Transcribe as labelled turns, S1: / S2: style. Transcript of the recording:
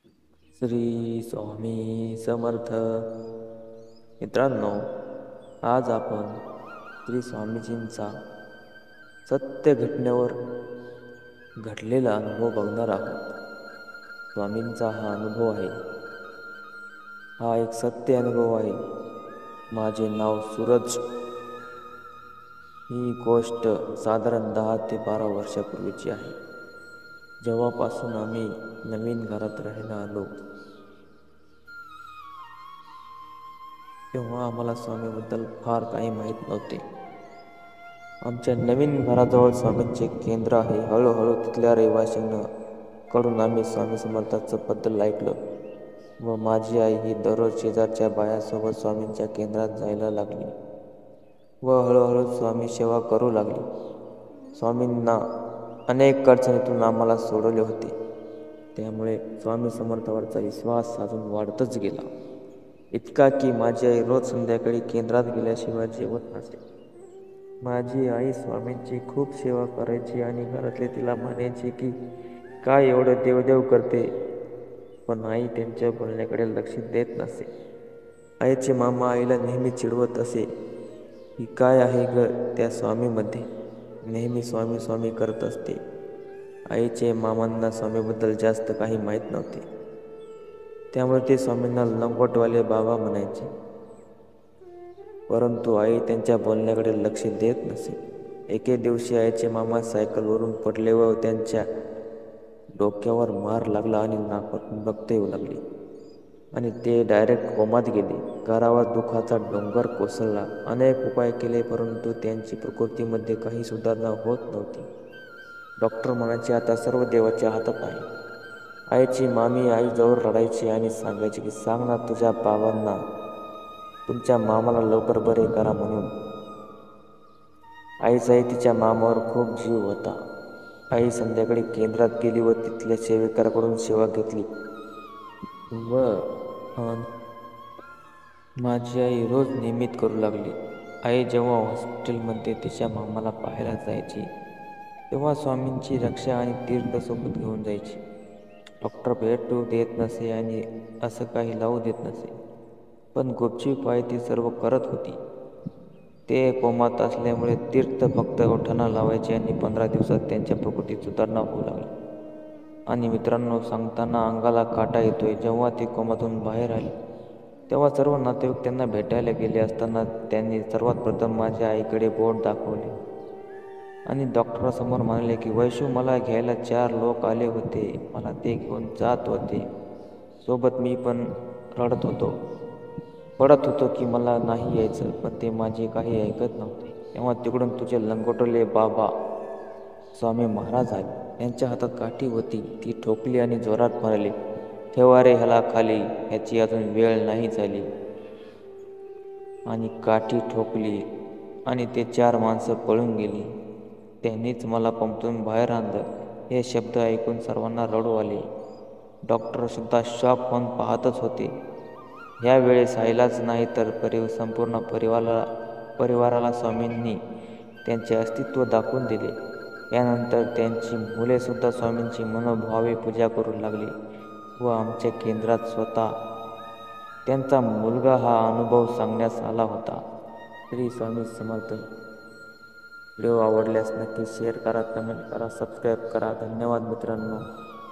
S1: श्री स्वामी समर्थ. मित्रांनो, आज आपण श्री स्वामीजींचा सत्य घटनेवर घडलेला अनुभव बघणार आहोत. स्वामींचा हा अनुभव आहे, हा एक सत्य अनुभव आहे. माझे नाव सूरज. ही गोष्ट साधारण 10 ते 12 वर्षापूर्वीची आहे. जेव्हापासून आम्ही नवीन घरात राहायला आलो, तेव्हा आम्हाला स्वामीबद्दल फार काही माहीत नव्हते. आमच्या नवीन घराजवळ स्वामींचे केंद्र आहे. हळूहळू तिथल्या रहिवाशांना कडून आम्ही स्वामी समर्थांचं बद्दल ऐकलं व माझी आई ही दररोज शेजारच्या बायासोबत स्वामींच्या केंद्रात जायला लागली व हळूहळू स्वामी सेवा करू लागली. स्वामींना अनेक अडचणीतून आम्हाला सोडवले होते, त्यामुळे स्वामी समर्थावरचा विश्वास अजून वाढतच गेला. इतका की माझी आई रोज संध्याकाळी केंद्रात गेल्याशिवाय जेवत नसे. माझी आई स्वामींची खूप सेवा करायची आणि घरातले तिला म्हणायचे की काय एवढं देवदेव करते, पण आई त्यांच्या बोलण्याकडे लक्ष देत नसे. आईचे मामा आईला नेहमी चिडवत असे की काय आहे ग त्या स्वामीमध्ये, नेहमी स्वामी स्वामी करत असते. आईचे मामांना स्वामीबद्दल जास्त काही माहीत नव्हते, त्यामुळे ते स्वामींना लंगोटवाले बाबा म्हणायचे. परंतु आई त्यांच्या बोलण्याकडे लक्ष देत नसे. एके दिवशी आईचे मामा सायकलवरून पडले व त्यांच्या डोक्यावर मार लागला आणि नाकातून रक्त येऊ लागले आणि ते डायरेक्ट कोमात गेले. घरावर दुःखाचा डोंगर कोसळला. अनेक उपाय केले, परंतु त्यांची प्रकृतीमध्ये काही सुधारणा होत नव्हती. डॉक्टर म्हणायचे आता सर्व देवाच्या हातात आहे. आईची मामी आईजवळ रडायची आणि सांगायची की सांग ना तुझ्या बाबांना, तुमच्या मामाला लवकर बरे करा म्हणून. आईचाही तिच्या मामावर खूप जीव होता. आई संध्याकाळी केंद्रात गेली व तिथल्या सेविकाकडून सेवा घेतली व माझी आई रोज नियमित करू लागली. आई जेव्हा हॉस्पिटलमध्ये तिच्या मामाला पाहायला जायची, तेव्हा स्वामींची रक्षा आणि तीर्थ सोबत घेऊन जायची. डॉक्टर भेटू देत नसे आणि असं काही लावू देत नसे, पण गुपचूप आई ती सर्व करत होती. ते कोमात असल्यामुळे तीर्थ फक्त ओठांना लावायचे आणि 15 दिवसात त्यांच्या प्रकृतीत सुधारणा होऊ लागली. आणि मित्रांनो, सांगताना अंगाला काटा येतोय. जेव्हा ते कोमातून बाहेर आले, तेव्हा सर्व नातेवाईक त्यांना भेटायला गेले असताना त्यांनी सर्वात प्रथम माझ्या आईकडे बोट दाखवले आणि डॉक्टरांसमोर म्हणाले की वैशू, मला घ्यायला 4 लोक आले होते, मला ते घेऊन जात होते. सोबत मी पण रडत होतो, पडत होतो की मला नाही यायचं, पण ते माझे काही ऐकत नव्हते. तेव्हा तिकडून तुझे लंगोटले बाबा स्वामी महाराज आले. त्यांच्या हातात काठी होती. ती ठोकली आणि जोरात म्हणाले, ठेवा रे ह्याला खाली, ह्याची अजून वेळ नाही झाली. आणि काठी ठोकली आणि ते 4 माणसं पळून गेली. त्यांनीच मला पंपातून बाहेर आणलं. हे शब्द ऐकून सर्वांना रडू आले. डॉक्टर सुद्धा शॉक होऊन पाहतच होते. ह्या वेळेस आईलाच नाही तर संपूर्ण परिवाराला स्वामींनी त्यांचे अस्तित्व दाखवून दिले. यानंतर त्यांची मुले सुद्धा स्वामींची मनोभावे पूजा करू लागली व आमच्या केंद्रात स्वतः त्यांचा मुलगा हा अनुभव सांगण्यास आला होता. श्री स्वामी समर्थ. व्हिडिओ आवडल्यास नक्की शेअर करा, कमेंट करा, सबस्क्राईब करा. धन्यवाद मित्रांनो.